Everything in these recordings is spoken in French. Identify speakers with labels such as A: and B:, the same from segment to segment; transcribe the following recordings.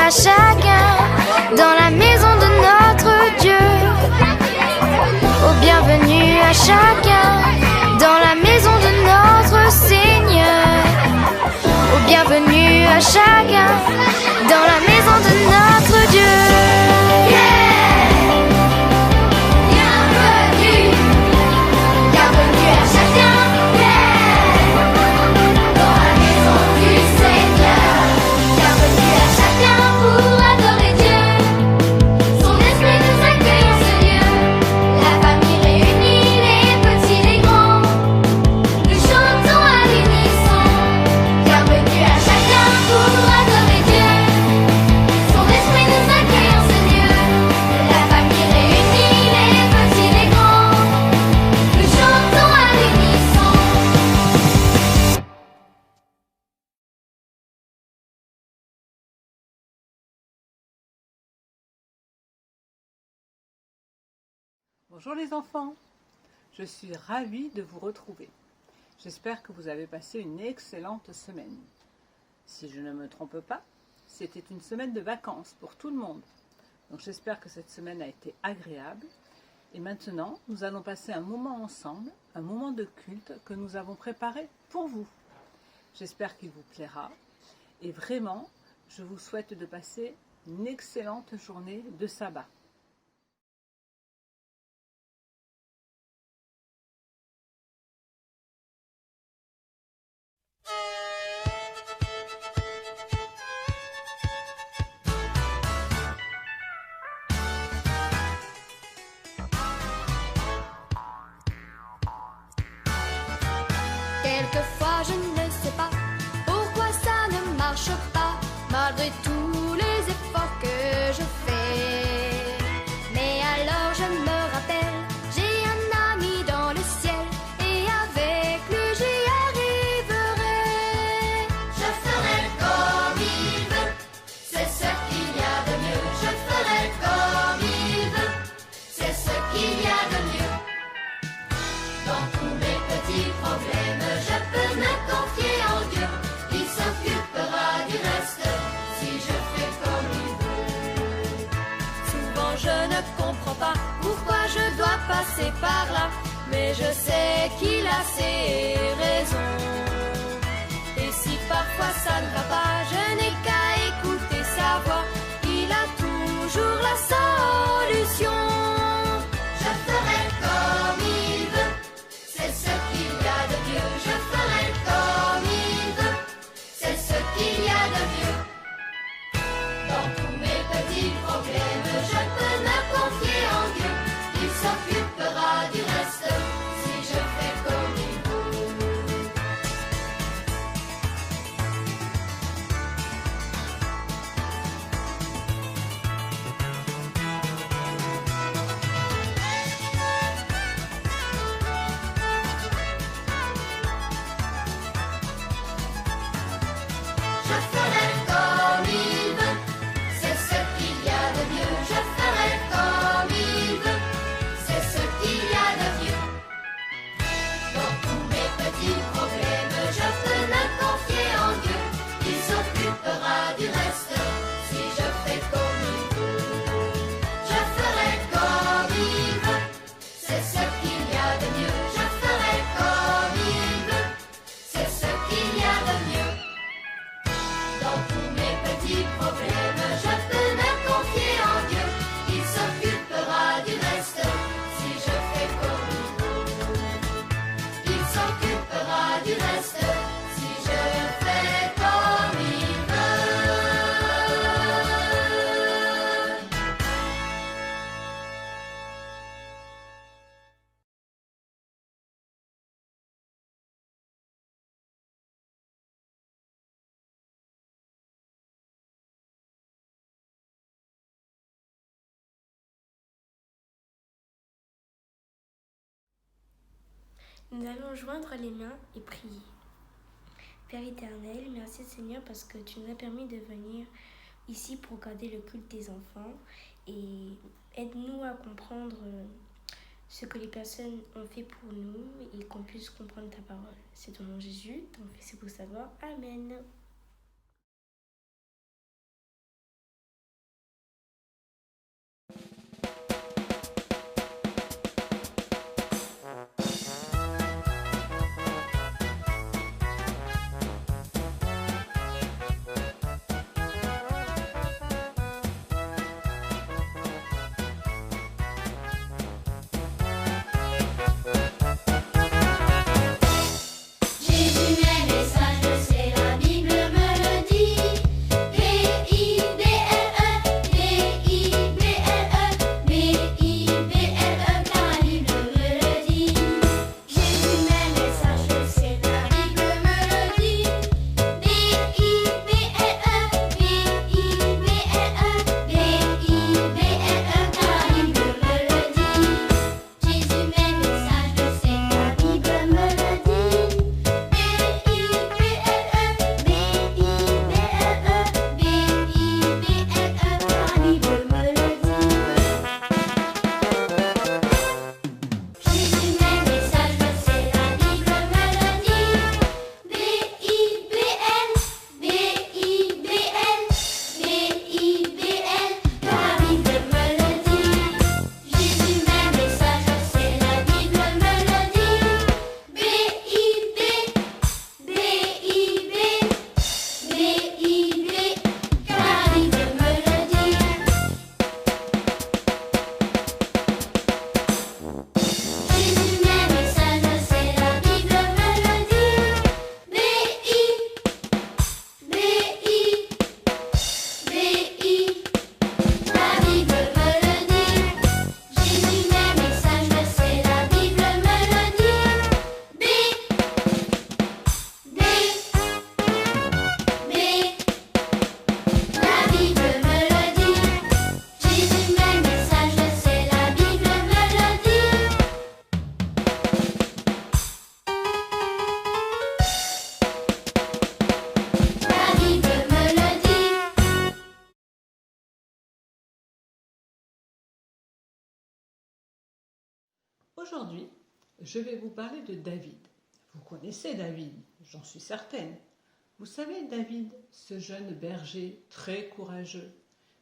A: à chacun dans la maison de notre Dieu. Oh, bienvenue à chacun dans la maison de notre Seigneur. Oh, bienvenue à chacun dans la maison de notre Dieu.
B: Bonjour les enfants, je suis ravie de vous retrouver. J'espère que vous avez passé une excellente semaine. Si je ne me trompe pas, c'était une semaine de vacances pour tout le monde. Donc j'espère que cette semaine a été agréable. Et maintenant, nous allons passer un moment ensemble, un moment de culte que nous avons préparé pour vous. J'espère qu'il vous plaira. Et vraiment, je vous souhaite de passer une excellente journée de sabbat.
C: Quelquefois je ne sais pas pourquoi ça ne marche pas, malgré tous les efforts que je fais. Mais alors je me rappelle, j'ai un ami dans le ciel, et avec lui j'y arriverai. Je ferai comme il veut, c'est ce qu'il y a de mieux. Je ferai comme il veut, c'est ce qu'il y a de mieux. Dans tous mes petits problèmes, je peux me confier en Dieu. Il s'occupera du reste si je fais comme il veut. Souvent je ne comprends pas pourquoi je dois passer par là, mais je sais qu'il a ses raisons. Et si parfois ça ne va pas, je n'ai qu'à écouter sa voix. Il a toujours la solution. Je ferai comme il veut, c'est ce qu'il y a de mieux. Je ferai comme il veut, c'est ce qu'il y a de mieux. Dans tous mes petits problèmes, je peux me confier en Dieu. Il s'occupera du reste si je fais comme il veut. Je ferai comme il veut, c'est ce qu'il y a de mieux. Je ferai comme il veut, c'est ce qu'il y a de mieux. Dans tous mes petits problèmes, je peux me confier en Dieu. Il s'occupera du reste si je fais comme il veut. Je ferai comme il veut, c'est ce qu'il y a de mieux. Je ferai comme il veut, c'est ce qu'il y a de mieux. Dans tous mes petits problèmes, je peux me confier en Dieu. Il s'occupera du reste si je fais comme il veut. Il s'occupera du reste si je fais comme il veut.
D: Nous allons joindre les mains et prier. Père éternel, merci Seigneur parce que tu nous as permis de venir ici pour garder le culte des enfants et aide-nous à comprendre ce que les personnes ont fait pour nous et qu'on puisse comprendre ta parole. C'est ton nom Jésus, ton Fils et pour savoir. Amen.
B: Aujourd'hui, je vais vous parler de David. Vous connaissez David, j'en suis certaine. Vous savez David, ce jeune berger très courageux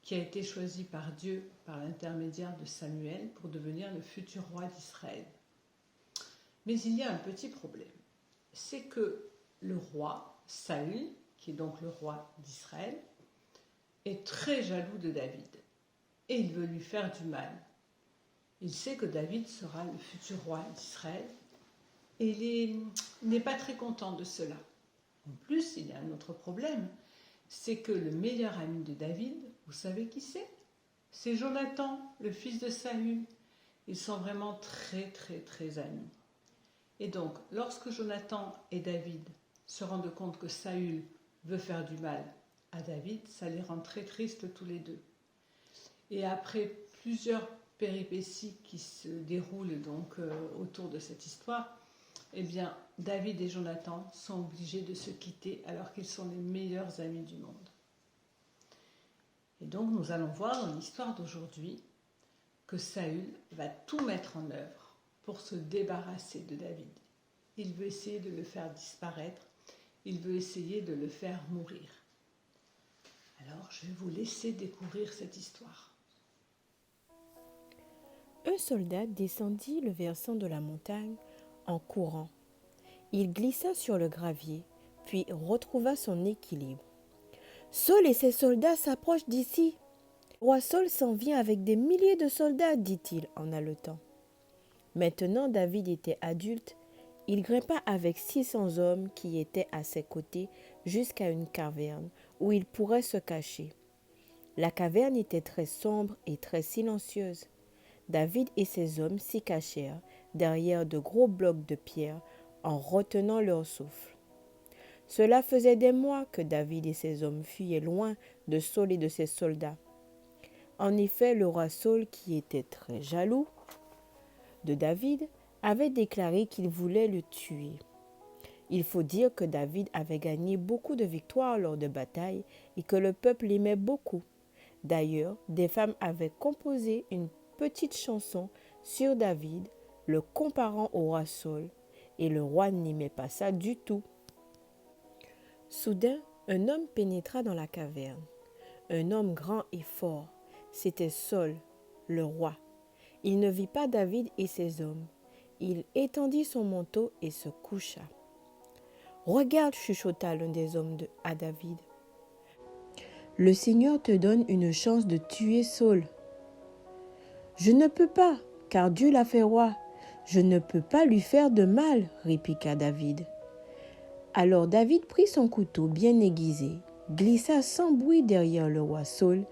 B: qui a été choisi par Dieu par l'intermédiaire de Samuel pour devenir le futur roi d'Israël. Mais il y a un petit problème, c'est que le roi Saül, qui est donc le roi d'Israël, est très jaloux de David et il veut lui faire du mal. Il sait que David sera le futur roi d'Israël et il n'est pas très content de cela. En plus, il y a un autre problème, c'est que le meilleur ami de David, vous savez qui c'est? C'est Jonathan, le fils de Saül. Ils sont vraiment très amis. Et donc, lorsque Jonathan et David se rendent compte que Saül veut faire du mal à David, ça les rend très tristes tous les deux. Et après plusieurs péripéties qui se déroulent donc autour de cette histoire, eh bien, David et Jonathan sont obligés de se quitter alors qu'ils sont les meilleurs amis du monde. Et donc, nous allons voir dans l'histoire d'aujourd'hui que Saül va tout mettre en œuvre pour se débarrasser de David. Il veut essayer de le faire disparaître, il veut essayer de le faire mourir. Alors, je vais vous laisser découvrir cette histoire.
E: Un soldat descendit le versant de la montagne en courant. Il glissa sur le gravier, puis retrouva son équilibre. Saül et ses soldats s'approchent d'ici. Le roi Saül s'en vient avec des milliers de soldats, dit-il en haletant. Maintenant David était adulte. Il grimpa avec 600 hommes qui étaient à ses côtés jusqu'à une caverne où il pourrait se cacher. La caverne était très sombre et très silencieuse. David et ses hommes s'y cachèrent derrière de gros blocs de pierre en retenant leur souffle. Cela faisait des mois que David et ses hommes fuyaient loin de Saül et de ses soldats. En effet, le roi Saül, qui était très jaloux de David, avait déclaré qu'il voulait le tuer. Il faut dire que David avait gagné beaucoup de victoires lors de batailles et que le peuple l'aimait beaucoup. D'ailleurs, des femmes avaient composé une petite chanson sur David, le comparant au roi Saül, et le roi n'aimait pas ça du tout. Soudain, un homme pénétra dans la caverne. Un homme grand et fort. C'était Saül, le roi. Il ne vit pas David et ses hommes. Il étendit son manteau et se coucha. « Regarde, chuchota l'un des hommes à David. Le Seigneur te donne une chance de tuer Saül. » « Je ne peux pas, car Dieu l'a fait roi. Je ne peux pas lui faire de mal, répliqua David. Alors David prit son couteau bien aiguisé, glissa sans bruit derrière le roi Saül,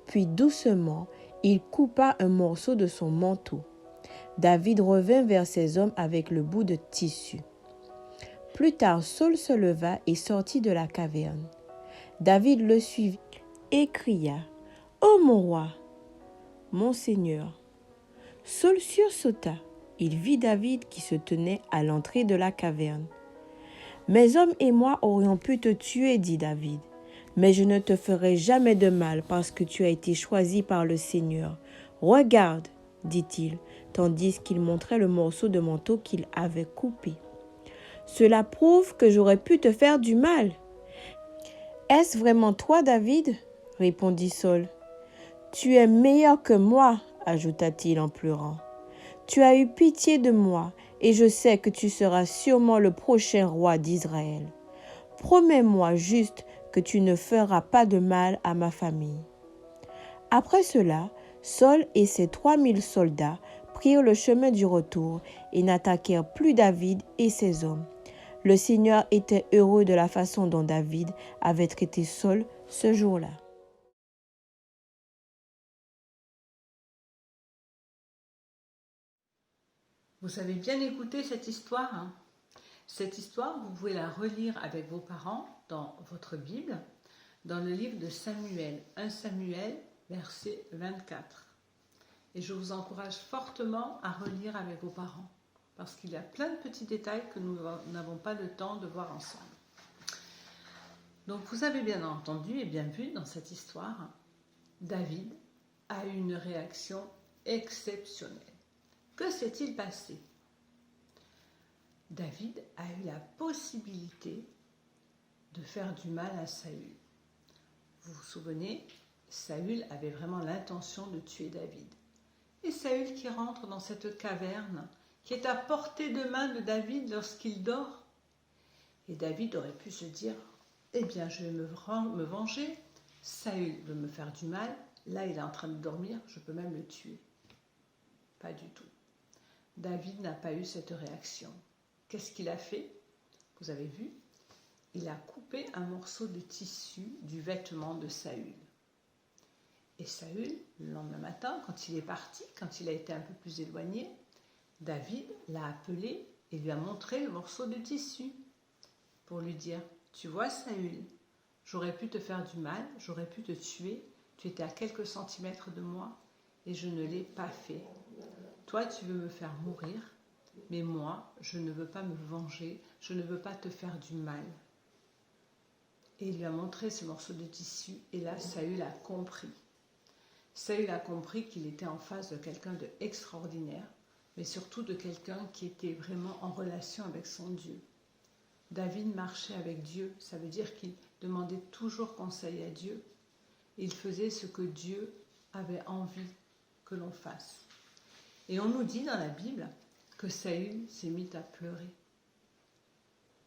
E: puis doucement, il coupa un morceau de son manteau. David revint vers ses hommes avec le bout de tissu. Plus tard, Saül se leva et sortit de la caverne. David le suivit et cria « Ô mon roi, mon seigneur !» Saül sursauta. Il vit David qui se tenait à l'entrée de la caverne. « Mes hommes et moi aurions pu te tuer, dit David, mais je ne te ferai jamais de mal parce que tu as été choisi par le Seigneur. Regarde, dit-il, tandis qu'il montrait le morceau de manteau qu'il avait coupé. Cela prouve que j'aurais pu te faire du mal. Est-ce vraiment toi, David ? Répondit Saül. Tu es meilleur que moi, ajouta-t-il en pleurant. Tu as eu pitié de moi, et je sais que tu seras sûrement le prochain roi d'Israël. Promets-moi juste que tu ne feras pas de mal à ma famille. Après cela, Saül et ses 3000 soldats prirent le chemin du retour et n'attaquèrent plus David et ses hommes. Le Seigneur était heureux de la façon dont David avait traité Saül ce jour-là.
B: Vous avez bien écouté cette histoire, hein ? Cette histoire, vous pouvez la relire avec vos parents dans votre Bible, dans le livre de Samuel, 1 Samuel, verset 24. Et je vous encourage fortement à relire avec vos parents, parce qu'il y a plein de petits détails que nous n'avons pas le temps de voir ensemble. Donc vous avez bien entendu et bien vu dans cette histoire, David a eu une réaction exceptionnelle. Que s'est-il passé? David a eu la possibilité de faire du mal à Saül. Vous vous souvenez, Saül avait vraiment l'intention de tuer David. Et Saül qui rentre dans cette caverne, qui est à portée de main de David lorsqu'il dort. Et David aurait pu se dire, eh bien je vais me venger, Saül veut me faire du mal, là il est en train de dormir, je peux même le tuer. Pas du tout. David n'a pas eu cette réaction. Qu'est-ce qu'il a fait? Vous avez vu? Il a coupé un morceau de tissu du vêtement de Saül. Et Saül, le lendemain matin, quand il est parti, quand il a été un peu plus éloigné, David l'a appelé et lui a montré le morceau de tissu pour lui dire, tu vois Saül, j'aurais pu te faire du mal, j'aurais pu te tuer, tu étais à quelques centimètres de moi et je ne l'ai pas fait. Toi, tu veux me faire mourir, mais moi, je ne veux pas me venger, je ne veux pas te faire du mal. Et il lui a montré ce morceau de tissu, et là, Saül a compris. Saül a compris qu'il était en face de quelqu'un d'extraordinaire, mais surtout de quelqu'un qui était vraiment en relation avec son Dieu. David marchait avec Dieu, ça veut dire qu'il demandait toujours conseil à Dieu. Il faisait ce que Dieu avait envie que l'on fasse. Et on nous dit dans la Bible que Saül s'est mis à pleurer.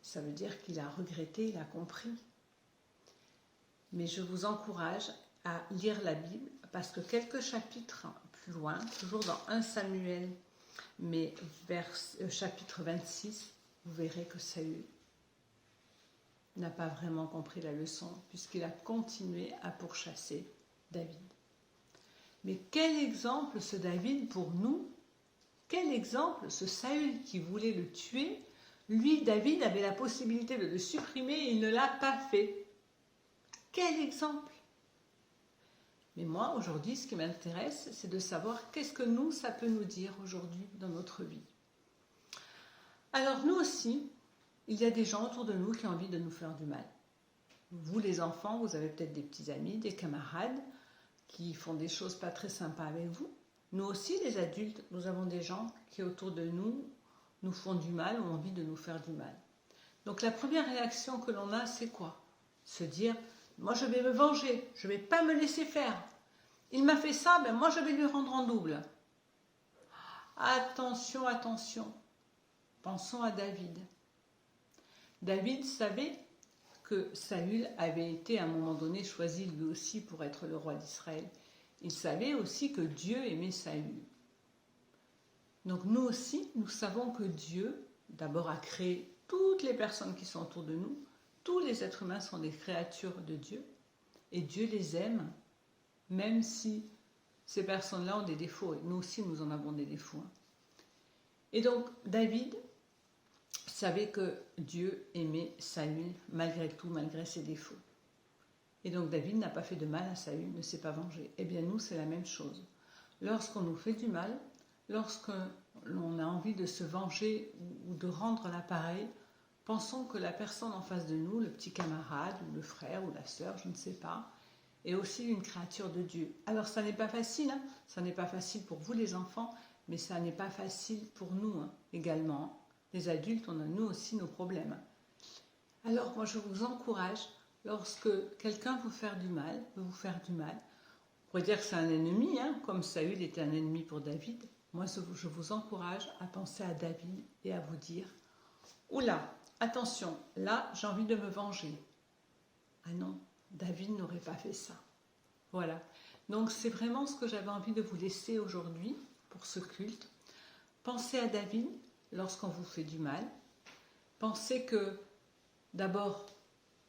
B: Ça veut dire qu'il a regretté, il a compris. Mais je vous encourage à lire la Bible parce que quelques chapitres plus loin, toujours dans 1 Samuel, mais vers chapitre 26, vous verrez que Saül n'a pas vraiment compris la leçon puisqu'il a continué à pourchasser David. Mais quel exemple ce David pour nous? Quel exemple ce Saül qui voulait le tuer? Lui, David, avait la possibilité de le supprimer et il ne l'a pas fait. Quel exemple! Mais moi, aujourd'hui, ce qui m'intéresse, c'est de savoir qu'est-ce que nous, ça peut nous dire aujourd'hui dans notre vie. Alors, nous aussi, il y a des gens autour de nous qui ont envie de nous faire du mal. Vous, les enfants, vous avez peut-être des petits amis, des camarades qui font des choses pas très sympas avec vous. Nous aussi, les adultes, nous avons des gens qui, autour de nous, nous font du mal ou ont envie de nous faire du mal. Donc, la première réaction que l'on a, c'est quoi? Se dire, moi, je vais me venger, je ne vais pas me laisser faire. Il m'a fait ça, ben moi, je vais lui rendre en double. Attention, attention. Pensons à David. David savait que Saül avait été à un moment donné choisi lui aussi pour être le roi d'Israël. Il savait aussi que Dieu aimait Saül. Donc nous aussi, nous savons que Dieu, d'abord, a créé toutes les personnes qui sont autour de nous. Tous les êtres humains sont des créatures de Dieu. Et Dieu les aime, même si ces personnes-là ont des défauts. Et nous aussi, nous en avons des défauts. Et donc, David savait que Dieu aimait Saül, malgré tout, malgré ses défauts. Et donc David n'a pas fait de mal à Saül, ne s'est pas vengé. Eh bien nous, c'est la même chose. Lorsqu'on nous fait du mal, lorsque l'on a envie de se venger ou de rendre l'appareil, pensons que la personne en face de nous, le petit camarade ou le frère ou la sœur, je ne sais pas, est aussi une créature de Dieu. Alors ça n'est pas facile, hein, ça n'est pas facile pour vous les enfants, mais ça n'est pas facile pour nous également. Les adultes, on a nous aussi nos problèmes. Alors moi je vous encourage, lorsque quelqu'un veut vous faire du mal, on pourrait dire que c'est un ennemi, comme Saül était un ennemi pour David. Moi je vous encourage à penser à David et à vous dire, oula, attention, là j'ai envie de me venger. Ah non, David n'aurait pas fait ça. Voilà, donc c'est vraiment ce que j'avais envie de vous laisser aujourd'hui pour ce culte. Pensez à David lorsqu'on vous fait du mal. Pensez que d'abord,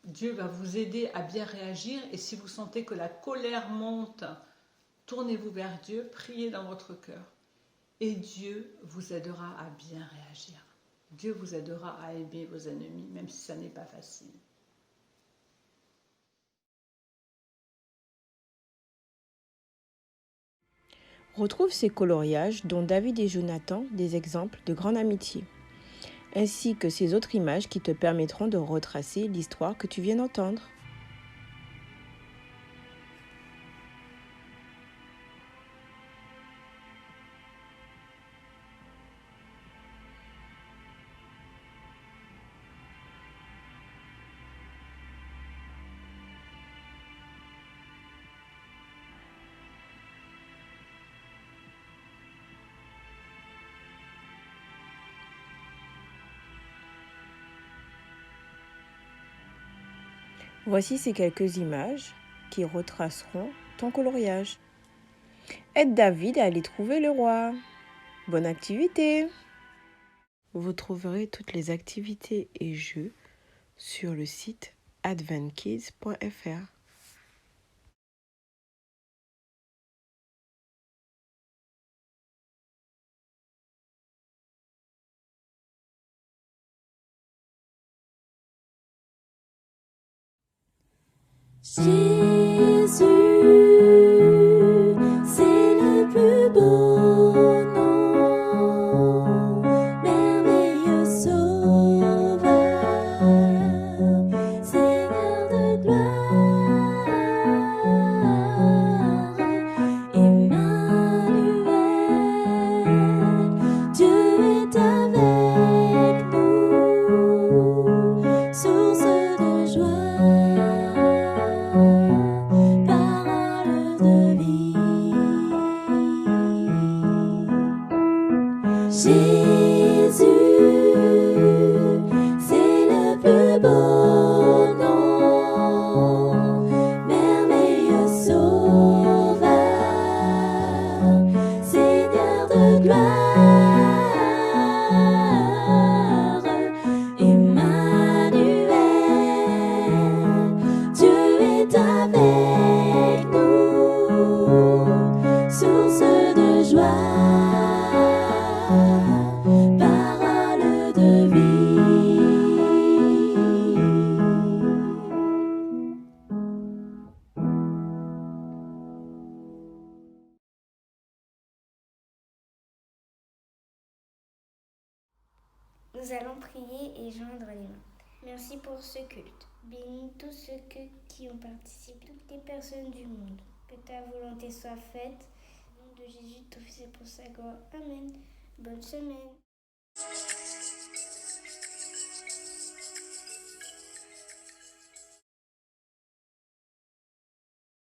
B: Dieu va vous aider à bien réagir et si vous sentez que la colère monte, tournez-vous vers Dieu, priez dans votre cœur et Dieu vous aidera à bien réagir. Dieu vous aidera à aimer vos ennemis, même si ça n'est pas facile.
E: Retrouve ces coloriages dont David et Jonathan des exemples de grande amitié, ainsi que ces autres images qui te permettront de retracer l'histoire que tu viens d'entendre. Voici ces quelques images qui retraceront ton coloriage. Aide David à aller trouver le roi. Bonne activité! Vous trouverez toutes les activités et jeux sur le site adventkids.fr.
F: Jésus, c'est le plus beau nom, merveilleux sauveur, Seigneur de gloire, Emmanuel, Dieu est avec nous, source de joie. Parole de vie. Jésus, c'est le plus beau nom, merveilleux sauveur, Seigneur de gloire, Emmanuel, Dieu est avec nous, source de joie, parole de vie.
D: Nous allons prier et joindre les mains. Merci pour ce culte. Bénis tous ceux qui ont participé, toutes les personnes du monde. Que ta volonté soit faite. Au nom de Jésus, ton Fils et pour sa gloire. Amen. Bonne semaine.